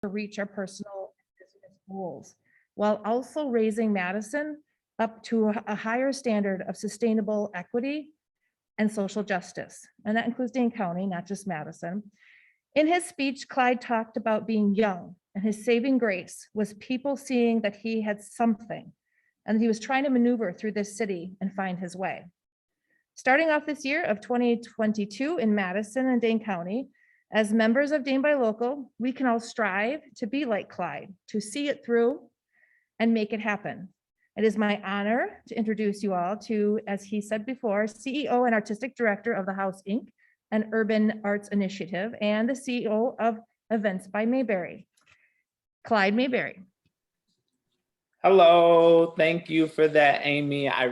to reach our personal and business goals, while also raising Madison up to a higher standard of sustainable equity and social justice. And that includes Dane County, not just Madison. In his speech, Clyde talked about being young, and his saving grace was people seeing that he had something, and he was trying to maneuver through this city and find his way. Starting off this year of 2022 in Madison and Dane County, as members of Dane by Local, we can all strive to be like Clyde, to see it through and make it happen. It is my honor to introduce you all to, as he said before, CEO and Artistic Director of the House Inc., an urban arts initiative, and the CEO of Events by Mayberry, Clyde Mayberry. Hello, thank you for that, Amy. I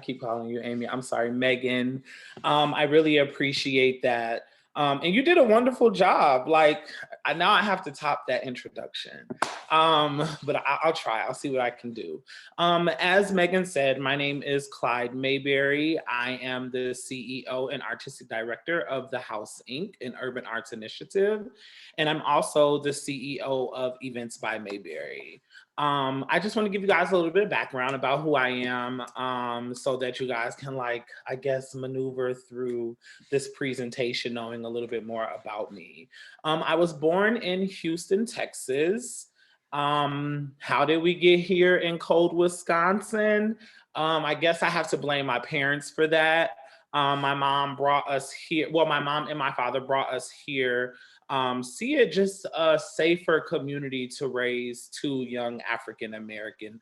keep calling you Amy. I'm sorry, Megan. I really appreciate that. And you did a wonderful job. Like, now I have to top that introduction. But I'll try. I'll see what I can do. As Megan said, my name is Clyde Mayberry. I am the CEO and Artistic Director of the House Inc., an urban arts initiative. And I'm also the CEO of Events by Mayberry. I just want to give you guys a little bit of background about who I am, so that you guys can, like, I guess, maneuver through this presentation knowing a little bit more about me. I was born in Houston, Texas. How did we get here in cold Wisconsin? I guess I have to blame my parents for that. My mom brought us here. Well, my mom and my father brought us here. See it just a safer community to raise two young African-American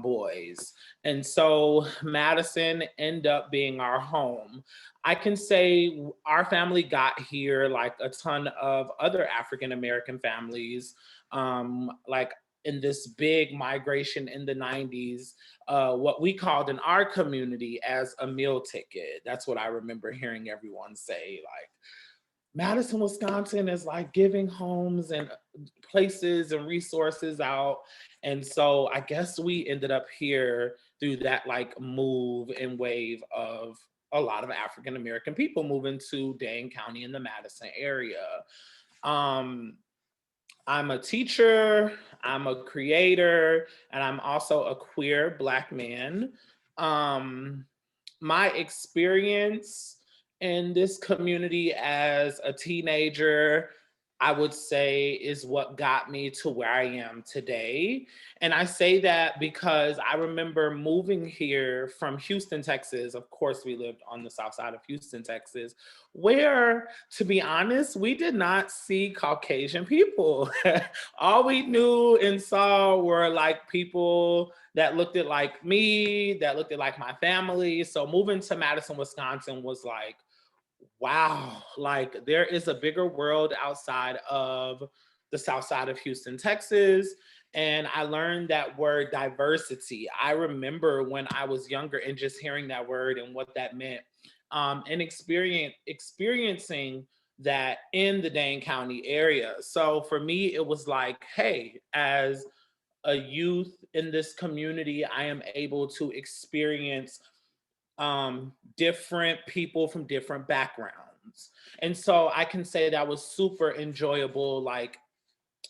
boys. And so Madison ended up being our home. I can say our family got here like a ton of other African-American families, like in this big migration in the 90s, what we called in our community as a meal ticket. That's what I remember hearing everyone say, like, Madison, Wisconsin is like giving homes and places and resources out. And so I guess we ended up here through that like move and wave of a lot of African American people moving to Dane County in the Madison area. I'm a teacher, I'm a creator, and I'm also a queer Black man. My experience in this community as a teenager, I would say, is what got me to where I am today. And I say that because I remember moving here from Houston, Texas. Of course, we lived on the south side of Houston, Texas, where, to be honest, we did not see Caucasian people. All we knew and saw were like people that looked like me, that looked like my family. So moving to Madison, Wisconsin was like, wow, like there is a bigger world outside of the south side of Houston, Texas. And I learned that word diversity. I remember when I was younger and just hearing that word and what that meant, and experiencing that in the Dane County area. So for me, it was like, hey, as a youth in this community, I am able to experience different people from different backgrounds. And so I can say that was super enjoyable. Like,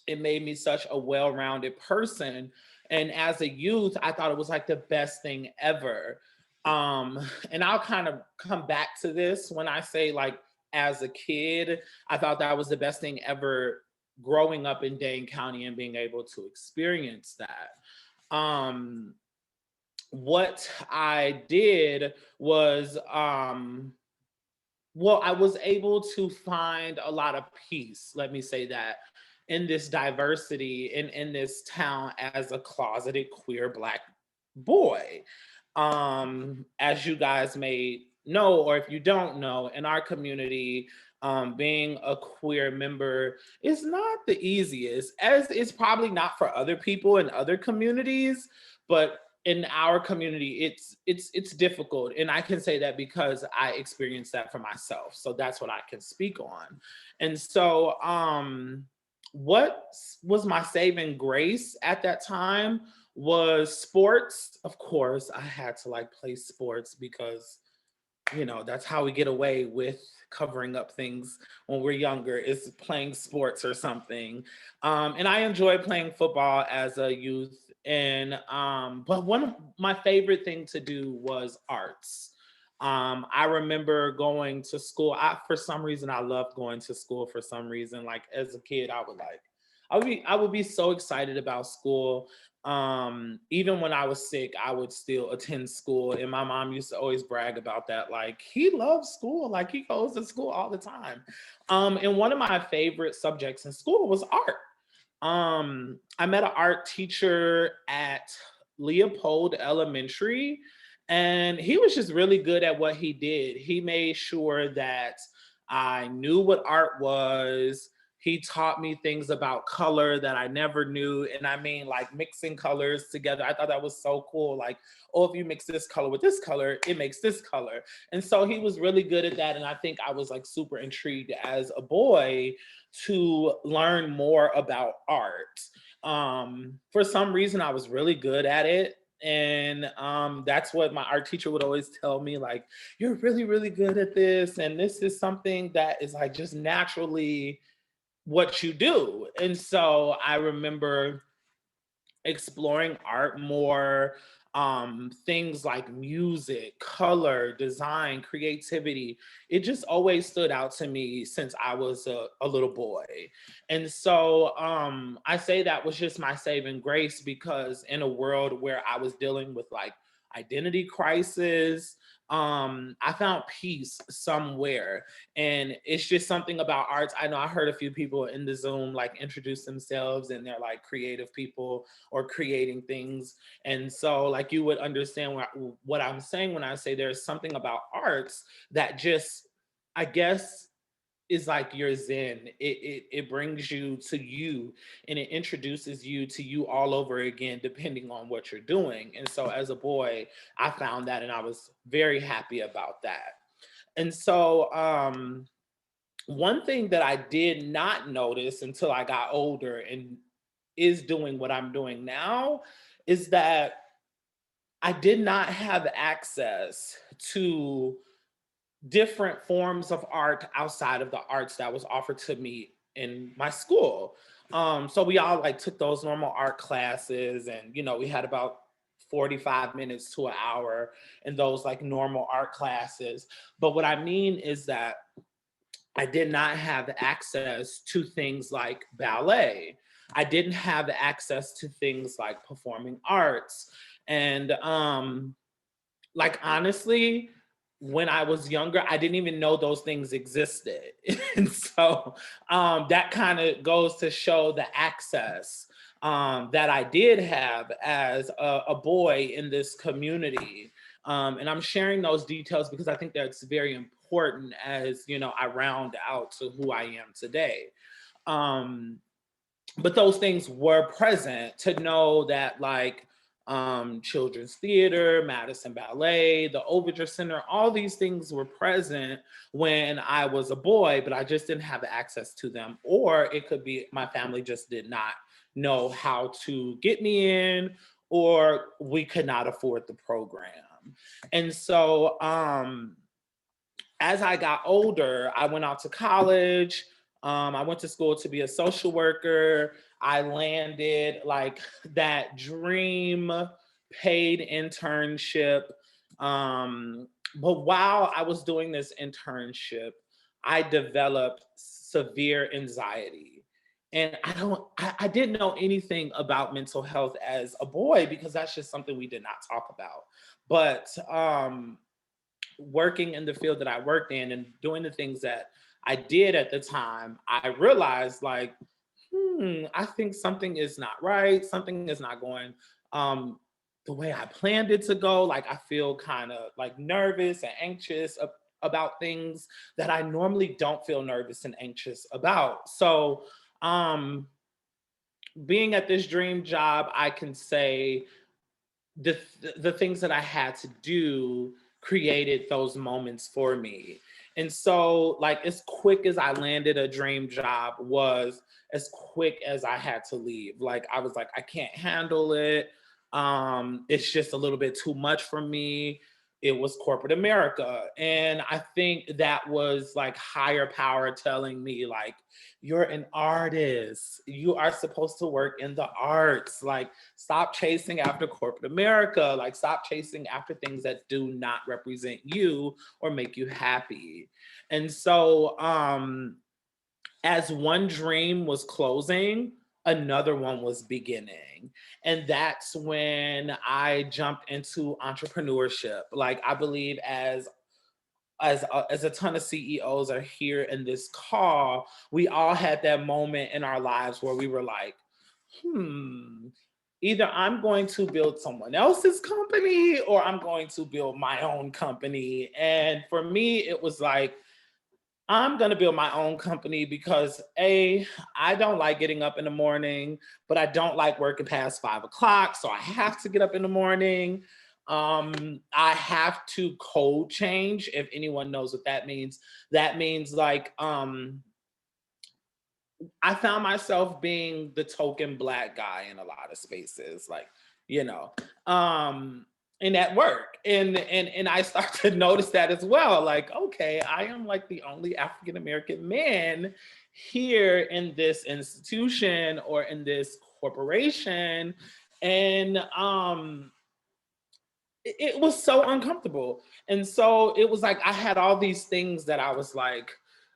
it made me such a well-rounded person. And as a youth, I thought it was like the best thing ever. And I'll kind of come back to this when I say, like, as a kid, I thought that was the best thing ever growing up in Dane County and being able to experience that. What I did was, well, I was able to find a lot of peace, let me say that, in this diversity and in this town as a closeted queer Black boy. As you guys may know, or if you don't know, in our community, being a queer member is not the easiest, as it's probably not for other people in other communities, but in our community, it's difficult. And I can say that because I experienced that for myself. So that's what I can speak on. And so what was my saving grace at that time was sports. Of course, I had to like play sports because that's how we get away with covering up things when we're younger, is playing sports or something. And I enjoyed playing football as a youth. And but one of my favorite thing to do was arts. I remember going to school. For some reason, I loved going to school. For some reason, like as a kid, I would be so excited about school. Even when I was sick, I would still attend school. And my mom used to always brag about that. Like, he loves school. Like, he goes to school all the time. And one of my favorite subjects in school was art. I met an art teacher at Leopold Elementary, and he was just really good at what he did. He made sure that I knew what art was. He taught me things about color that I never knew. And I mean, like mixing colors together. I thought that was so cool. Like, oh, if you mix this color with this color, it makes this color. And so he was really good at that. And I think I was like super intrigued as a boy to learn more about art. For some reason, I was really good at it. And that's what my art teacher would always tell me, like, you're really, really good at this. And this is something that is like just naturally what you do. And so I remember exploring art more, things like music, color, design, creativity. It just always stood out to me since I was a little boy. And so I say that was just my saving grace, because in a world where I was dealing with like identity crisis, I found peace somewhere. And it's just something about arts. I know I heard a few people in the Zoom like introduce themselves, and they're like creative people or creating things. And so like you would understand what I'm saying when I say there's something about arts that just, I guess, is like your zen. It brings you to you, and it introduces you to you all over again, depending on what you're doing. And so as a boy, I found that, and I was very happy about that. And so one thing that I did not notice until I got older and is doing what I'm doing now is that I did not have access to different forms of art outside of the arts that was offered to me in my school. So we all like took those normal art classes, and we had about 45 minutes to an hour in those like normal art classes. But what I mean is that I did not have access to things like ballet. I didn't have access to things like performing arts. And like honestly, when I was younger, I didn't even know those things existed. And so that kind of goes to show the access that I did have as a boy in this community. And I'm sharing those details because I think that's very important as I round out to who I am today. Um, but those things were present, to know that like children's theater, Madison Ballet, the Overture Center, all these things were present when I was a boy, but I just didn't have access to them. Or it could be my family just did not know how to get me in, or we could not afford the program. And so as I got older, I went out to college. I went to school to be a social worker. I landed like that dream paid internship. But while I was doing this internship, I developed severe anxiety. And I didn't know anything about mental health as a boy, because that's just something we did not talk about. But working in the field that I worked in and doing the things that I did at the time, I realized like, I think something is not right. Something is not going the way I planned it to go. Like I feel kind of like nervous and anxious about things that I normally don't feel nervous and anxious about. So being at this dream job, I can say the things that I had to do created those moments for me. And so like as quick as I landed a dream job was as quick as I had to leave. Like I was like, I can't handle it. It's just a little bit too much for me. it was corporate America. And I think that was like higher power telling me, like, you're an artist. You are supposed to work in the arts. Like, stop chasing after corporate America. Like, stop chasing after things that do not represent you or make you happy. And so, as one dream was closing, another one was beginning. And that's when I jumped into entrepreneurship. Like, I believe as a ton of CEOs are here in this call, we all had that moment in our lives where we were like, either I'm going to build someone else's company or I'm going to build my own company. And for me, it was like, I'm going to build my own company because I don't like getting up in the morning, but I don't like working past 5 o'clock. So I have to get up in the morning. I have to code change. If anyone knows what that means like, I found myself being the token Black guy in a lot of spaces, like, you know, um, and at work. And I start to notice that as well. Like, okay, I am like the only African American man here in this institution or in this corporation. And it was so uncomfortable. And so it was like I had all these things that I was like,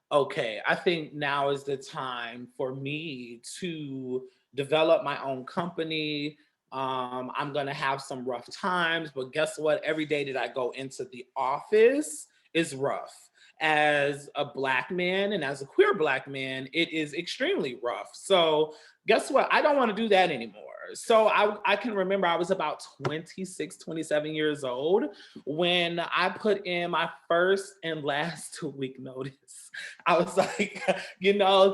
okay, I think now is the time for me to develop my own company. I'm gonna have some rough times, but guess what? Every day that I go into the office is rough. As a Black man and as a queer Black man, it is extremely rough. So guess what? I don't want to do that anymore. So I can remember I was about 26, 27 years old when I put in my first and last 2-week notice. I was like,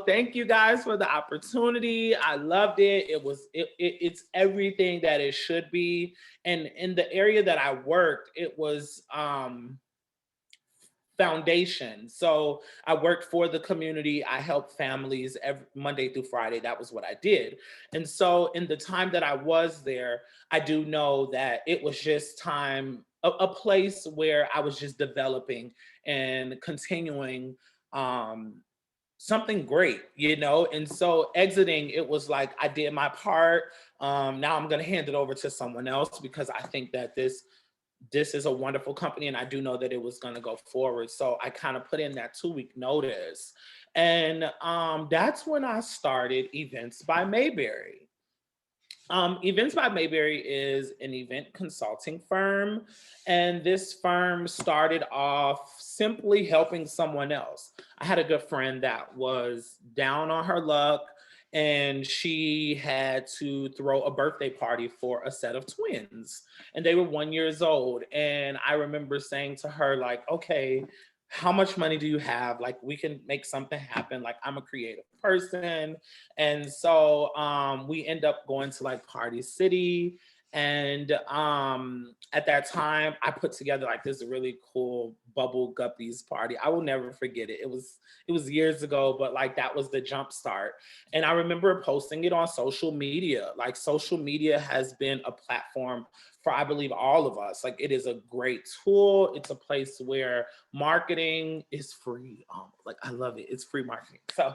thank you guys for the opportunity. I loved it. It's everything that it should be. And in the area that I worked, it was foundation. So I worked for the community. I helped families every Monday through Friday. That was what I did. And so in the time that I was there, I do know that it was just time, a place where I was just developing and continuing something great, And so exiting, it was like I did my part. Now I'm going to hand it over to someone else because I think that this is a wonderful company and I do know that it was going to go forward. So I kind of put in that 2-week notice. And that's when I started Events by Mayberry. Events by Mayberry is an event consulting firm. And this firm started off simply helping someone else. I had a good friend that was down on her luck and she had to throw a birthday party for a set of twins and they were 1 year old. And I remember saying to her, like, okay, how much money do you have? Like, we can make something happen. Like, I'm a creative person. And so we end up going to like Party City. And at that time, I put together like this really cool bubble guppies party. I will never forget it. It was years ago, but like that was the jump start. And I remember posting it on social media. Like, social media has been a platform for, I believe, all of us. Like, it is a great tool. It's a place where marketing is free. Like, I love it. It's free marketing. So,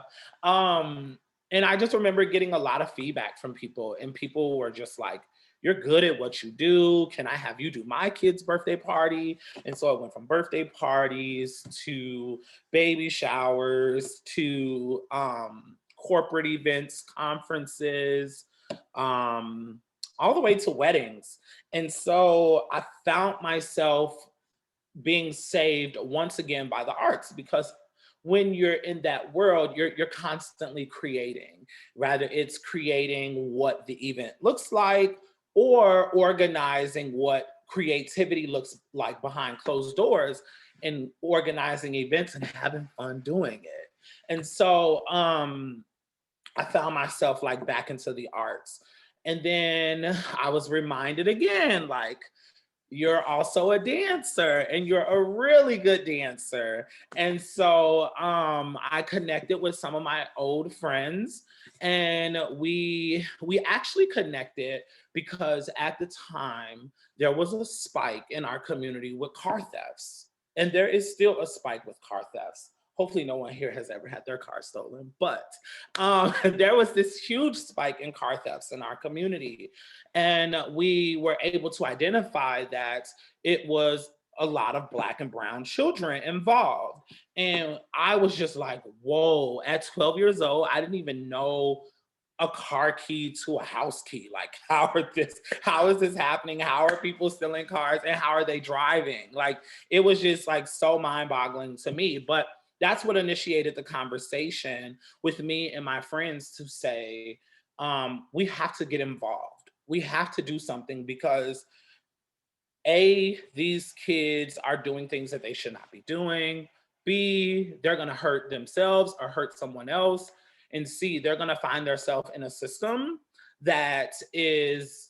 and I just remember getting a lot of feedback from people, and people were just like, you're good at what you do. Can I have you do my kid's birthday party? And so it went from birthday parties to baby showers to corporate events, conferences, all the way to weddings. And so I found myself being saved once again by the arts, because when you're in that world, you're constantly creating. Rather, it's creating what the event looks like or organizing what creativity looks like behind closed doors and organizing events and having fun doing it. And so I found myself like back into the arts. And then I was reminded again, like, you're also a dancer and you're a really good dancer. And so I connected with some of my old friends, and we actually connected because at the time there was a spike in our community with car thefts. And there is still a spike with car thefts. Hopefully no one here has ever had their car stolen, but there was this huge spike in car thefts in our community. And we were able to identify that it was a lot of Black and brown children involved. And I was just like, whoa, at 12 years old, I didn't even know a car key to a house key. Like, how is this happening? How are people stealing cars and how are they driving? Like, it was just like so mind-boggling to me. But that's what initiated the conversation with me and my friends to say, we have to get involved. We have to do something because A, these kids are doing things that they should not be doing. B, they're going to hurt themselves or hurt someone else. And C, they're going to find themselves in a system that is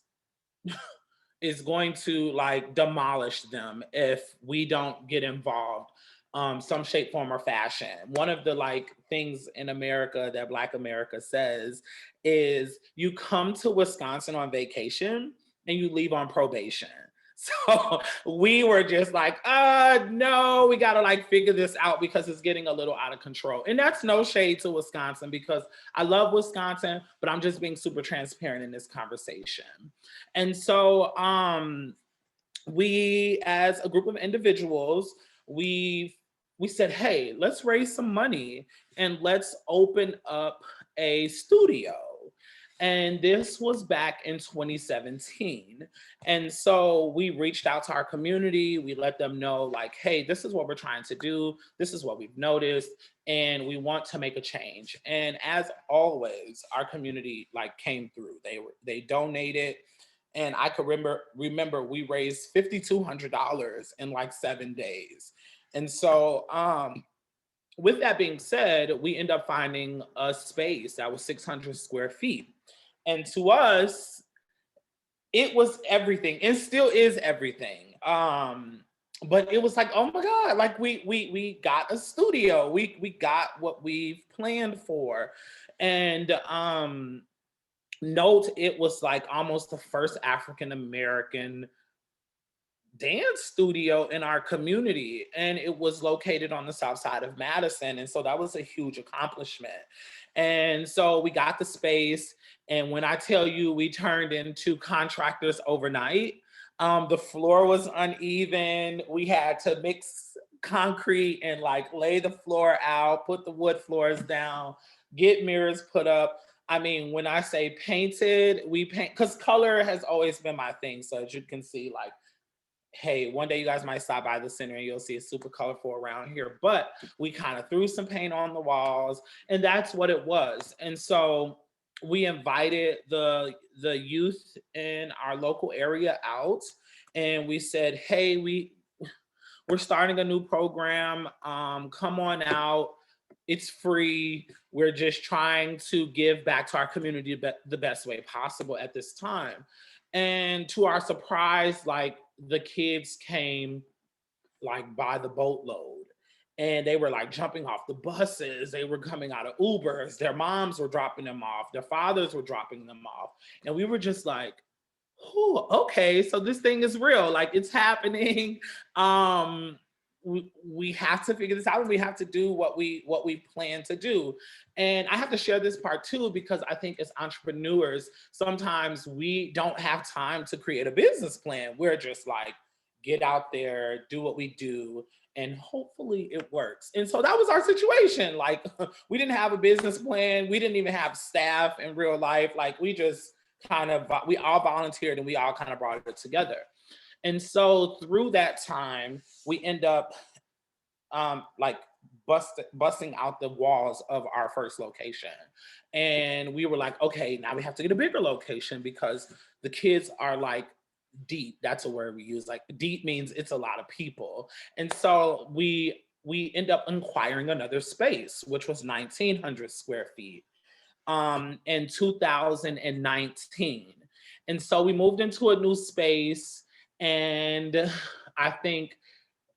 going to like demolish them if we don't get involved some shape, form, or fashion. One of the like things in America that Black America says is you come to Wisconsin on vacation and you leave on probation. So we were just like, no, we gotta like figure this out because it's getting a little out of control. And that's no shade to Wisconsin because I love Wisconsin, but I'm just being super transparent in this conversation. And so we, as a group of individuals, we said, hey, let's raise some money and let's open up a studio. And this was back in 2017. And so we reached out to our community. We let them know, like, hey, this is what we're trying to do. This is what we've noticed. And we want to make a change. And as always, our community like came through. They donated. And I could remember we raised $5,200 in like 7 days. And so with that being said, we end up finding a space that was 600 square feet. And to us, it was everything and still is everything. But it was like, oh my God, like we got a studio. We got what we've planned for. And note, it was like almost the first African American dance studio in our community, and it was located on the south side of Madison, and so that was a huge accomplishment. And so we got the space, and when I tell you we turned into contractors overnight, the floor was uneven. We had to mix concrete and like lay the floor out, put the wood floors down, get mirrors put up. I mean, when I say painted, we paint, because color has always been my thing. So as you can see, like, hey, one day you guys might stop by the center and you'll see it's super colorful around here. But we kind of threw some paint on the walls, and that's what it was. And so we invited the youth in our local area out, and we said, hey, we're starting a new program. Come on out. It's free. We're just trying to give back to our community the best way possible at this time. And to our surprise, like the kids came like by the boatload, and they were like jumping off the buses. They were coming out of Ubers. Their moms were dropping them off. Their fathers were dropping them off. And we were just like, oh, okay, so this thing is real. Like, it's happening. We have to figure this out, and we have to do what we plan to do. And I have to share this part too, because I think as entrepreneurs, sometimes we don't have time to create a business plan. We're just like, get out there, do what we do, and hopefully it works. And so that was our situation. Like, we didn't have a business plan. We didn't even have staff in real life. Like, we all volunteered and we all kind of brought it together. And so through that time, we end up like busting out the walls of our first location. And we were like, okay, now we have to get a bigger location because the kids are like deep. That's a word we use. Like, deep means it's a lot of people. And so we end up acquiring another space, which was 1,900 square feet in 2019. And so we moved into a new space, And I think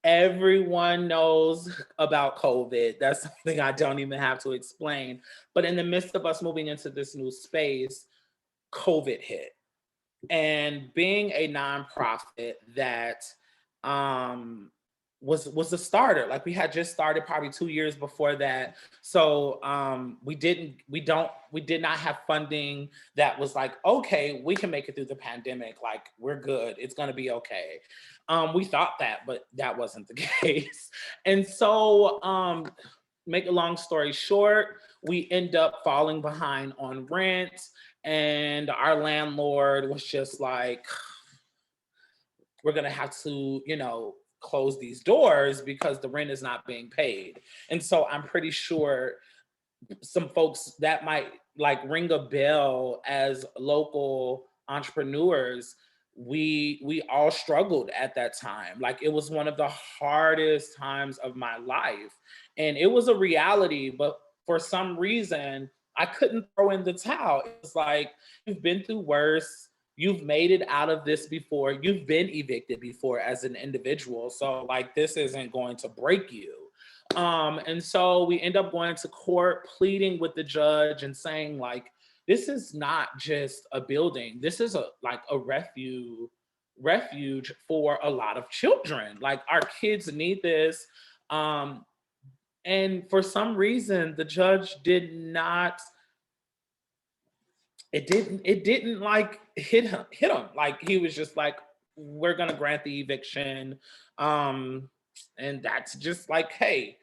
everyone knows about COVID. That's something I don't even have to explain. But in the midst of us moving into this new space, COVID hit. And being a nonprofit that um was a starter, like we had just started probably 2 years before that. So we did not have funding that was like, okay, we can make it through the pandemic, like we're good, it's going to be okay. We thought that, but that wasn't the case. And so make a long story short, we end up falling behind on rent, and our landlord was just like, we're going to have to, close these doors because the rent is not being paid. And so I'm pretty sure some folks that might like ring a bell as local entrepreneurs, we all struggled at that time. Like it was one of the hardest times of my life, and it was a reality, but for some reason I couldn't throw in the towel. It's like, you've been through worse, you've made it out of this before, you've been evicted before as an individual, so like this isn't going to break you. And so we end up going to court, pleading with the judge and saying, like, this is not just a building. This is a refuge for a lot of children. Like our kids need this. Um, and for some reason, the judge did not. It didn't like hit him. Like he was just like, we're gonna grant the eviction. And that's just like, hey,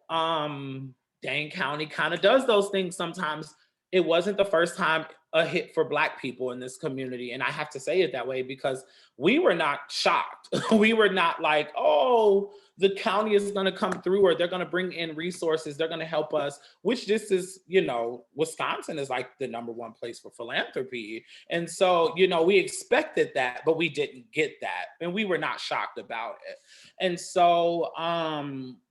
Dane County kind of does those things sometimes. It wasn't the first time a hit for Black people in this community. And I have to say it that way because we were not shocked. We were not like, oh, the county is going to come through, or they're going to bring in resources, they're going to help us, which this is, Wisconsin is like the number one place for philanthropy. And so, we expected that, but we didn't get that. And we were not shocked about it. And so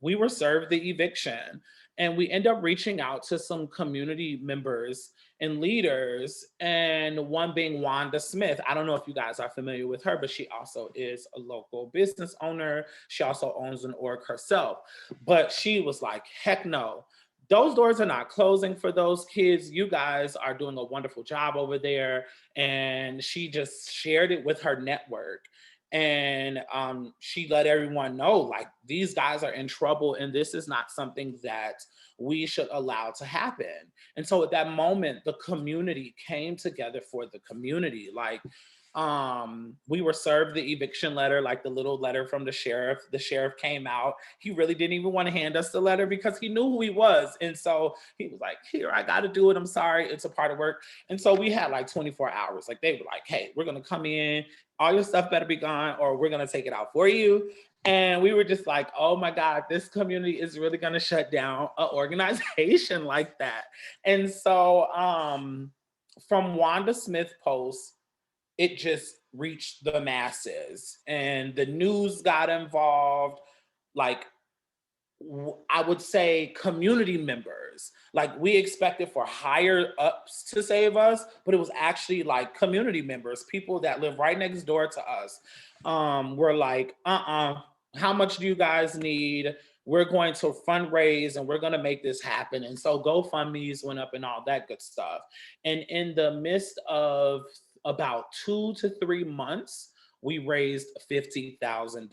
we were served the eviction, and we end up reaching out to some community members and leaders, and one being Wanda Smith. I don't know if you guys are familiar with her, but she also is a local business owner. She also owns an org herself. But she was like, heck no, those doors are not closing for those kids. You guys are doing a wonderful job over there. And she just shared it with her network. And she let everyone know, like, these guys are in trouble, and this is not something that we should allow to happen. And so at that moment, the community came together for the community. Like, we were served the eviction letter, like the little letter from the sheriff. The sheriff came out. He really didn't even want to hand us the letter because he knew who he was. And so he was like, here, I got to do it. I'm sorry. It's a part of work. And so we had like 24 hours. Like they were like, hey, we're going to come in. All your stuff better be gone, or we're going to take it out for you. And we were just like, oh my God, this community is really going to shut down an organization like that. And so from Wanda Smith post, it just reached the masses, and the news got involved. Like, I would say community members. Like we expected for higher ups to save us, but it was actually like community members, people that live right next door to us. Were like, how much do you guys need? We're going to fundraise and we're going to make this happen. And so GoFundMe's went up and all that good stuff. And in the midst of about 2 to 3 months, we raised $50,000.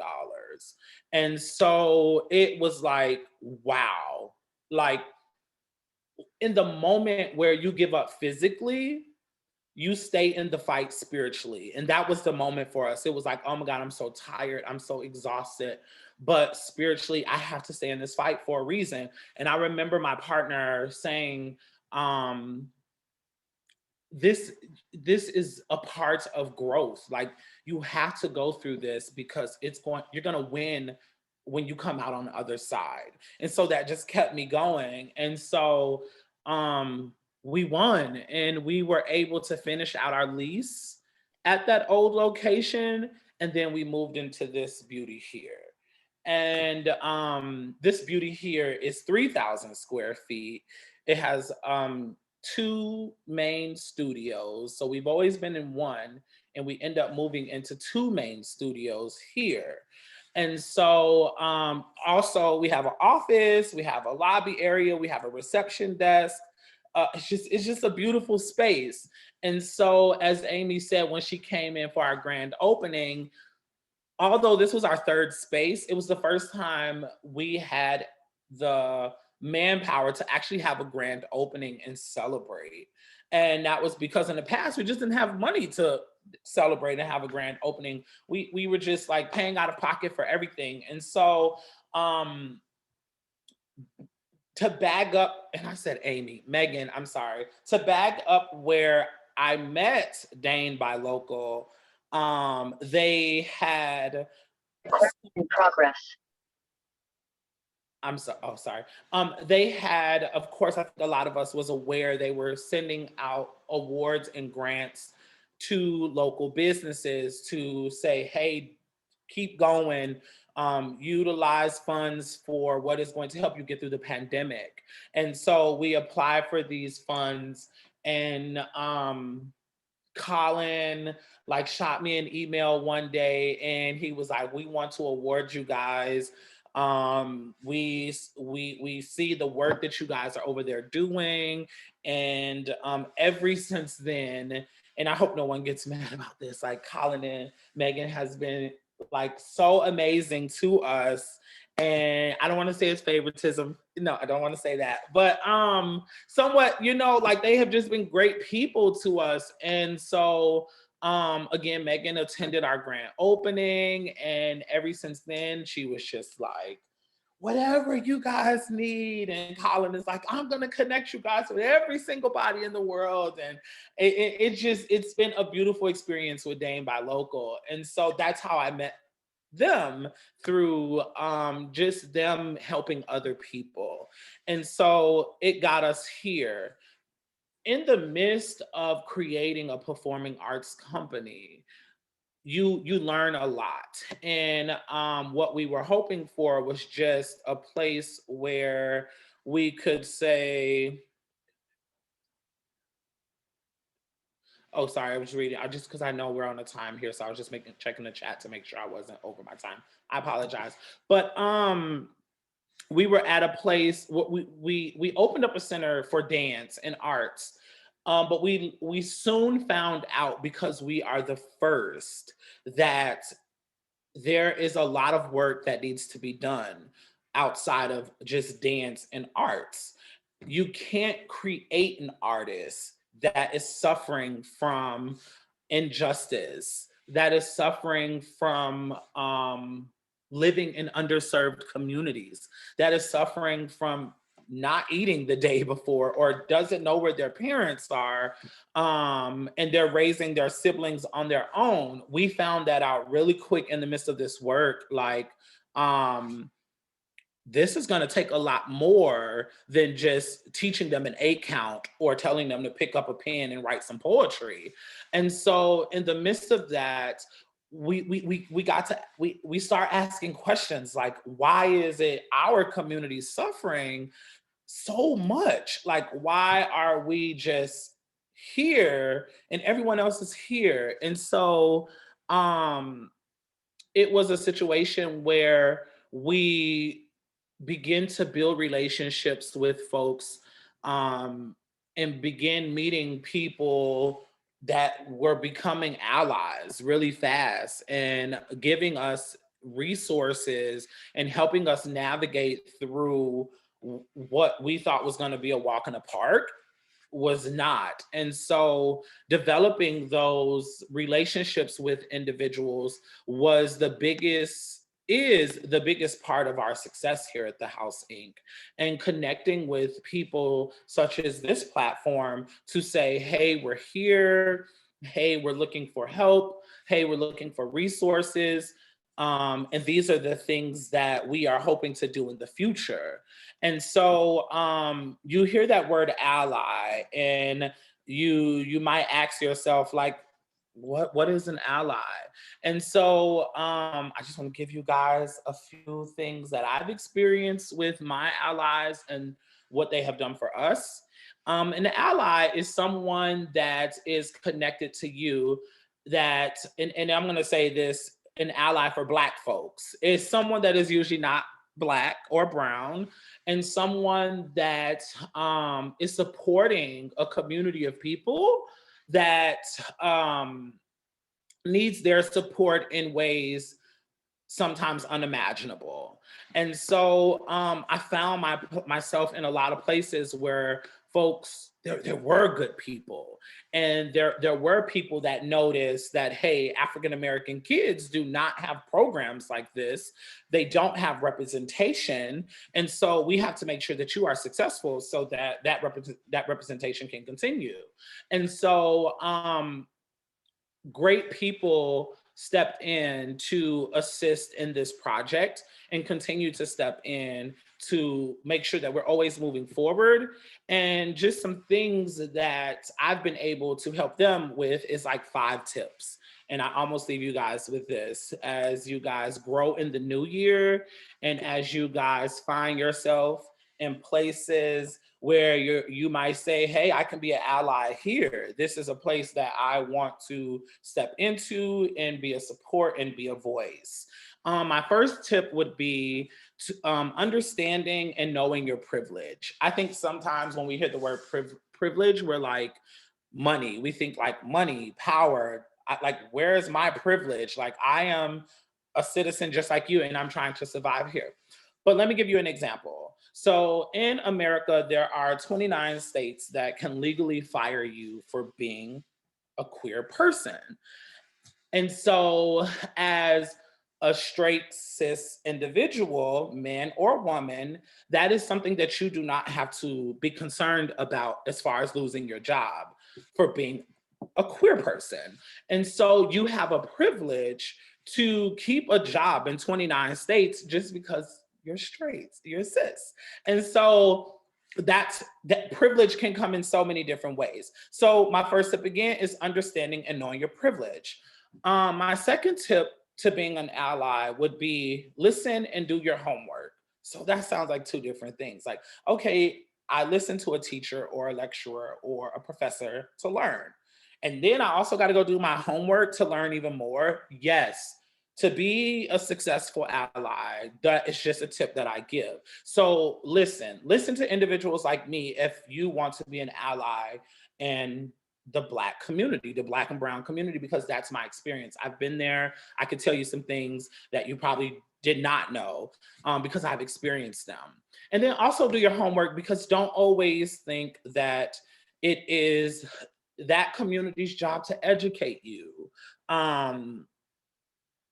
And so it was like, wow. Like in the moment where you give up physically, you stay in the fight spiritually. And that was the moment for us. It was like, oh my God, I'm so tired. I'm so exhausted. But spiritually, I have to stay in this fight for a reason. And I remember my partner saying, this is a part of growth. Like you have to go through this because you're going to win when you come out on the other side. And so that just kept me going. And so we won, and we were able to finish out our lease at that old location. And then we moved into this beauty here. And this beauty here is 3,000 square feet. It has two main studios. So we've always been in one, and we end up moving into two main studios here. And so also we have an office, we have a lobby area, we have a reception desk. It's just a beautiful space. And so as Amy said, when she came in for our grand opening, although this was our third space, it was the first time we had the manpower to actually have a grand opening and celebrate. And that was because in the past, we just didn't have money to celebrate and have a grand opening. We were just like paying out of pocket for everything. And so um, to bag up, and I said Megan, I'm sorry, to bag up where I met Dane by Local, they had In progress. sorry. They had, of course, I think a lot of us was aware they were sending out awards and grants to local businesses to say, hey, keep going, utilize funds for what is going to help you get through the pandemic. And so we applied for these funds, and Colin like shot me an email one day, and he was like, we want to award you guys. We see the work that you guys are over there doing. And ever since then, and I hope no one gets mad about this, like Colin and Megan has been like so amazing to us. And I don't want to say it's favoritism. No, I don't want to say that. But somewhat, like they have just been great people to us. And so again, Megan attended our grand opening, and ever since then, she was just like, whatever you guys need. And Colin is like, I'm gonna connect you guys with every single body in the world. And it's been a beautiful experience with Dane by Local. And so that's how I met them, through just them helping other people. And so it got us here. In the midst of creating a performing arts company, you learn a lot. And what we were hoping for was just a place where we could say, oh, sorry, I was reading. Because I know we're on a time here, so I was just checking the chat to make sure I wasn't over my time. I apologize. But we were at a place. We opened up a center for dance and arts, but we soon found out, because we are the first, that there is a lot of work that needs to be done outside of just dance and arts. You can't create an artist that is suffering from injustice, that is suffering from living in underserved communities, that is suffering from not eating the day before, or doesn't know where their parents are, and they're raising their siblings on their own. We found that out really quick in the midst of this work. Like, this is going to take a lot more than just teaching them an 8 count or telling them to pick up a pen and write some poetry. And so in the midst of that, we start asking questions like, why is it our community suffering so much? Like, why are we just here and everyone else is here? And so it was a situation where we begin to build relationships with folks, and begin meeting people that were becoming allies really fast, and giving us resources and helping us navigate through what we thought was going to be a walk in the park was not. And so developing those relationships with individuals is the biggest part of our success here at the House Inc. And connecting with people such as this platform to say, hey, we're here. Hey, we're looking for help. Hey, we're looking for resources. And these are the things that we are hoping to do in the future. And so you hear that word ally, and you might ask yourself, like, what is an ally? And so I just want to give you guys a few things that I've experienced with my allies and what they have done for us. An ally is someone that is connected to you that, and I'm going to say this, an ally for Black folks is someone that is usually not Black or brown, and someone that is supporting a community of people that needs their support in ways sometimes unimaginable. And so I found myself in a lot of places where folks, there were good people. And there were people that noticed that, hey, African-American kids do not have programs like this. They don't have representation. And so we have to make sure that you are successful so that that representation can continue. And so great people stepped in to assist in this project and continue to step in to make sure that we're always moving forward. And just some things that I've been able to help them with is like 5 tips. And I almost leave you guys with this as you guys grow in the new year and as you guys find yourself in places where you might say, hey, I can be an ally here. This is a place that I want to step into and be a support and be a voice. My first tip would be understanding and knowing your privilege. I think sometimes when we hear the word privilege, we're like, money. We think like money, power. Like, where is my privilege? Like, I am a citizen just like you, and I'm trying to survive here. But let me give you an example. So in America, there are 29 states that can legally fire you for being a queer person. And so as a straight cis individual, man or woman, that is something that you do not have to be concerned about as far as losing your job for being a queer person. And so you have a privilege to keep a job in 29 states just because you're straight, you're cis. And so that privilege can come in so many different ways. So my first tip again is understanding and knowing your privilege. My second tip to being an ally would be listen and do your homework. So that sounds like 2 different things. Like, okay, I listen to a teacher or a lecturer or a professor to learn. And then I also got to go do my homework to learn even more. Yes, to be a successful ally, that is just a tip that I give. So listen to individuals like me if you want to be an ally in the Black community, the Black and brown community, because that's my experience. I've been there. I could tell you some things that you probably did not know because I've experienced them. And then also do your homework, because don't always think that it is that community's job to educate you.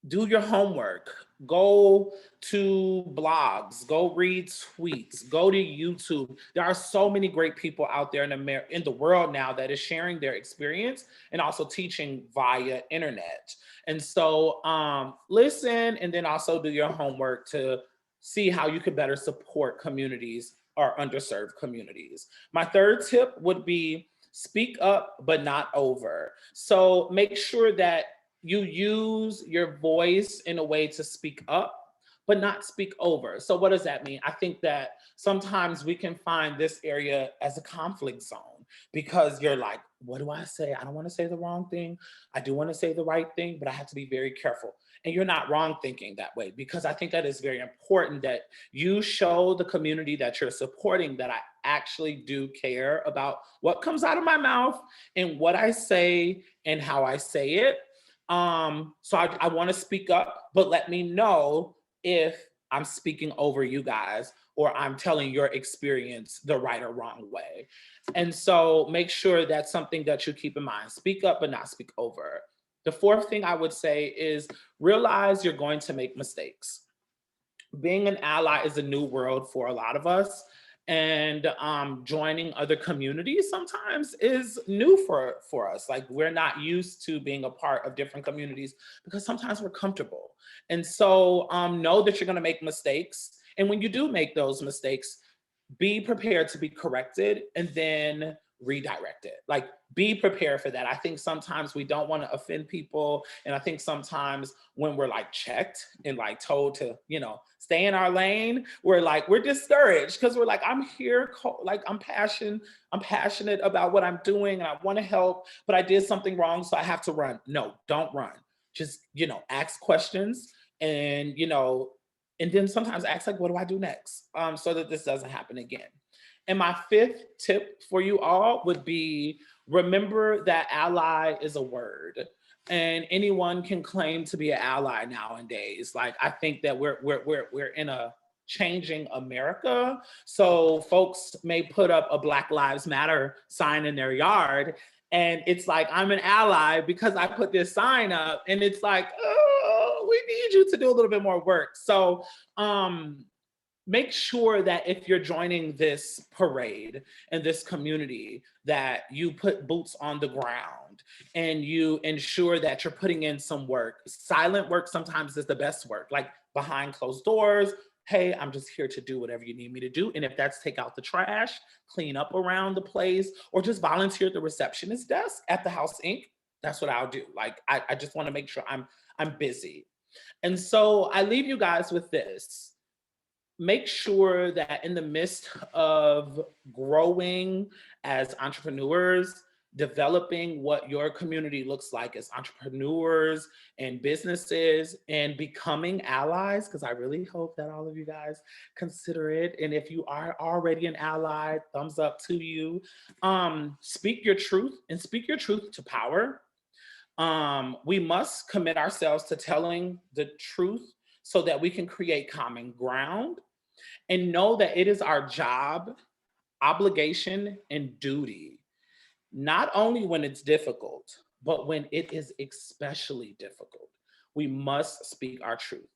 Do your homework, go to blogs, go read tweets, go to YouTube. There are so many great people out there in the world now that is sharing their experience and also teaching via internet. And so listen, and then also do your homework to see how you could better support communities or underserved communities. My third tip would be speak up, but not over. So make sure that you use your voice in a way to speak up, but not speak over. So what does that mean? I think that sometimes we can find this area as a conflict zone because you're like, what do I say? I don't want to say the wrong thing. I do want to say the right thing, but I have to be very careful. And you're not wrong thinking that way, because I think that is very important that you show the community that you're supporting that I actually do care about what comes out of my mouth and what I say and how I say it. So I want to speak up, but let me know if I'm speaking over you guys or I'm telling your experience the right or wrong way. And so make sure that's something that you keep in mind. Speak up, but not speak over. The fourth thing I would say is realize you're going to make mistakes. Being an ally is a new world for a lot of us. And joining other communities sometimes is new for us. Like, we're not used to being a part of different communities because sometimes we're comfortable. And so know that you're going to make mistakes. And when you do make those mistakes, be prepared to be corrected and then redirect it. Like, be prepared for that. I think sometimes we don't want to offend people. And I think sometimes when we're like checked and like told to, stay in our lane, we're discouraged because we're like, I'm here, like I'm passionate about what I'm doing and I want to help, but I did something wrong, so I have to run. No, don't run. Just, ask questions and, and then sometimes ask like, what do I do next? So that this doesn't happen again. And my fifth tip for you all would be, remember that ally is a word, and anyone can claim to be an ally nowadays. Like, I think that we're in a changing America. So folks may put up a Black Lives Matter sign in their yard, and it's like, I'm an ally because I put this sign up, and it's like, oh, we need you to do a little bit more work. So make sure that if you're joining this parade and this community, that you put boots on the ground and you ensure that you're putting in some work. Silent work sometimes is the best work, like behind closed doors. Hey, I'm just here to do whatever you need me to do. And if that's take out the trash, clean up around the place, or just volunteer at the receptionist desk at the House Inc., that's what I'll do. Like, I just want to make sure I'm busy. And so I leave you guys with this. Make sure that in the midst of growing as entrepreneurs, developing what your community looks like as entrepreneurs and businesses, and becoming allies, because I really hope that all of you guys consider it. And if you are already an ally, thumbs up to you. Speak your truth, and speak your truth to power. We must commit ourselves to telling the truth so that we can create common ground, and know that it is our job, obligation, and duty, not only when it's difficult, but when it is especially difficult. We must speak our truth.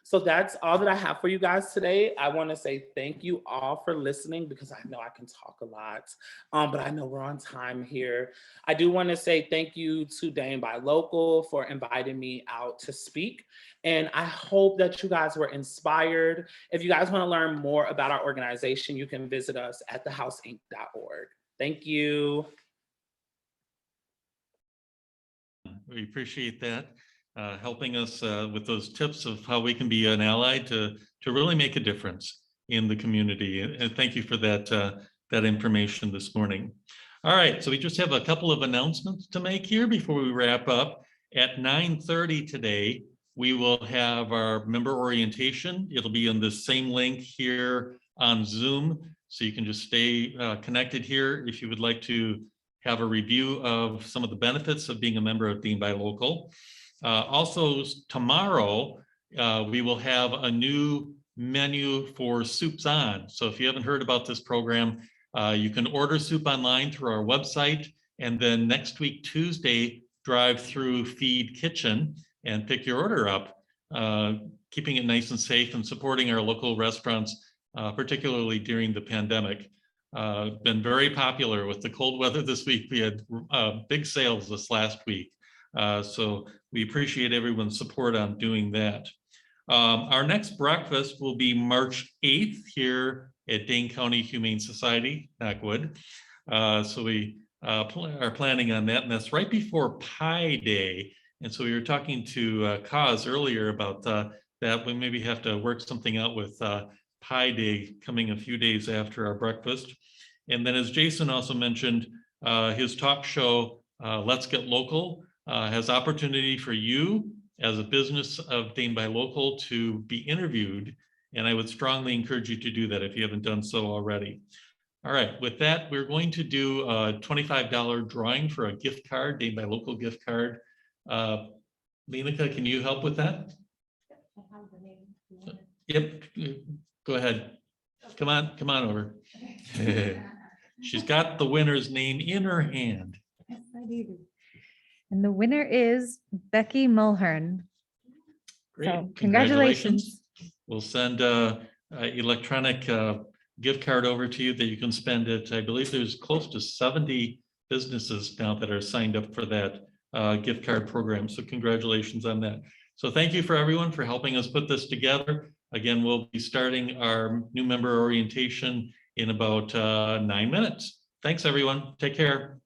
So that's all that I have for you guys today. I want to say thank you all for listening, because I know I can talk a lot, but I know we're on time here. I do want to say thank you to Dane by Local for inviting me out to speak. And I hope that you guys were inspired. If you guys want to learn more about our organization, you can visit us at thehouseinc.org. Thank you. We appreciate that. Helping us with those tips of how we can be an ally to really make a difference in the community. And thank you for that information this morning. All right, so we just have a couple of announcements to make here before we wrap up. At 9:30 today, we will have our member orientation. It'll be on the same link here on Zoom, so you can just stay connected here if you would like to have a review of some of the benefits of being a member of Dean by Local. Also, tomorrow, we will have a new menu for Soups On. So if you haven't heard about this program, you can order soup online through our website, and then next week, Tuesday, drive through Feed Kitchen and pick your order up, keeping it nice and safe and supporting our local restaurants, particularly during the pandemic. Been very popular with the cold weather this week. We had big sales this last week. So we appreciate everyone's support on doing that. Our next breakfast will be March 8th here at Dane County Humane Society, Knockwood. So we are planning on that, and that's right before Pi Day. And so we were talking to Kaz earlier about that. We maybe have to work something out with Pi Day coming a few days after our breakfast. And then, as Jason also mentioned, his talk show, Let's Get Local, has opportunity for you as a business of Dane by Local to be interviewed. And I would strongly encourage you to do that if you haven't done so already. All right, with that, we're going to do a $25 drawing for a gift card, Dane by Local gift card. Lenica, can you help with that? Yep, go ahead. Come on over. She's got the winner's name in her hand. Yes, I do. And the winner is Becky Mulhern. Great, So congratulations. We'll send a electronic gift card over to you that you can spend at, I believe there's close to 70 businesses now that are signed up for that gift card program. So congratulations on that. So thank you for everyone for helping us put this together. Again, we'll be starting our new member orientation in about 9 minutes. Thanks, everyone. Take care.